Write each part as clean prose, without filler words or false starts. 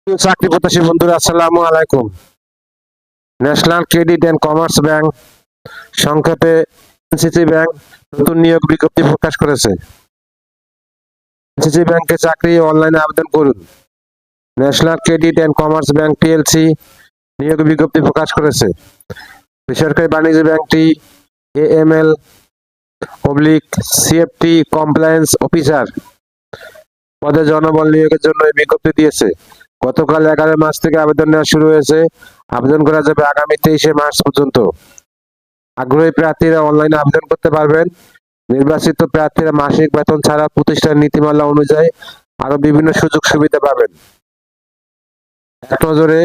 চাকরি প্রত্যাশী বন্ধুরা, আসসালামু আলাইকুম। National credit and commerce bank, সংক্ষেপে এনসিসি ব্যাংক, নতুন নিয়োগ বিজ্ঞপ্তি প্রকাশ করেছে। এনসিসি ব্যাংকে চাকরি অনলাইনে আবেদন করুন। National credit and commerce bank PLC নিয়োগ বিজ্ঞপ্তি প্রকাশ করেছে। বেসরকারি বাণিজ্য ব্যাংকটি এএমএল সিএফটি কমপ্লায়েন্স অফিসার পদে জনবল নিয়োগের জন্য এই বিজ্ঞপ্তি দিয়েছে। গতকাল 11 মার্চ থেকে আবেদন নেওয়া শুরু হয়েছে। আবেদন করা যাবে আগামী 23 মার্চ পর্যন্ত। আগ্রহী প্রার্থীরা অনলাইনে আবেদন করতে পারবেন। নির্বাচিত প্রার্থীরা মাসিক বেতন ছাড়া প্রতিষ্ঠান নীতিমালা অনুযায়ী আরো বিভিন্ন সুযোগ সুবিধা পাবেন। এক নজরে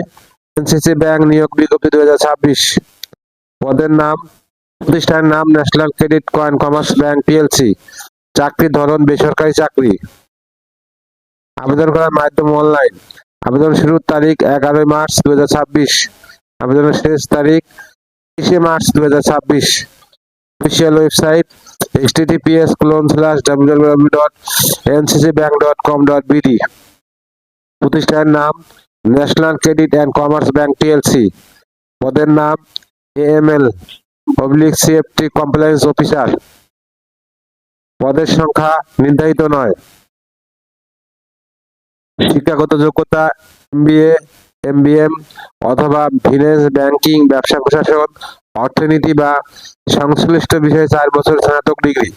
এনসিসি ব্যাংক নিয়োগ বিজ্ঞপ্তি 2026। পদের নাম, প্রতিষ্ঠানের নাম national credit and commerce bank PLC. চাকরির ধরন বেসরকারি চাকরি। আবেদন করার মাধ্যম অনলাইন। আবেদন শুরুর তারিখ 11 মার্চ 2026। আবেদনের শেষ তারিখ 30 মার্চ 2026। Official website https://www.nccbank.com.bd। প্রতিষ্ঠানের নাম national credit and commerce bank PLC. পদের নাম এএমএল সিএফটি কমপ্লায়েন্স অফিসার। পদের সংখ্যা নির্ধারিত নয়। শিক্ষাগত যোগ্যতা এমবিএ, এমবিএম অথবা বিজনেস ব্যাংকিং, ব্যবসা প্রশাসন, অর্থনীতি বা সংশ্লিষ্ট বিষয়ে 4 বছর স্নাতক ডিগ্রি।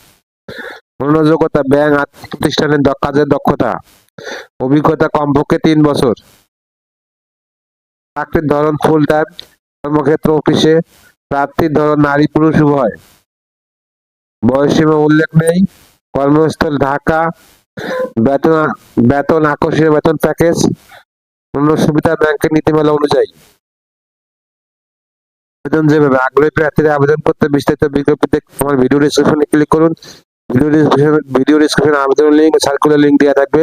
অন্য যোগ্যতা ব্যাংক আর্থিক প্রতিষ্ঠানের কাজের দক্ষতা। অভিজ্ঞতা কমপক্ষে 3 বছর। চাকরির ধরন ফুল টাইম, কর্মক্ষেত্র অফিসে। প্রার্থীর ধরন নারী পুরুষ উভয়। বয়সসীমা উল্লেখ নেই। কর্মস্থল ঢাকা। বেতন আকর্ষণীয় বেতন প্যাকেজ। অন্য সুবিধা ব্যাংকের নীতিমালা অনুযায়ী। আবেদন যেভাবে, আগ্রহী প্রার্থীরা আবেদন করতে বিস্তারিত বিজ্ঞপ্তি দেখতে আমার ভিডিও ডেসক্রিপশনে ক্লিক করুন। ভিডিও ডেসক্রিপশনে আবেদনের লিঙ্ক, সার্কুলার লিঙ্ক দেওয়া থাকবে।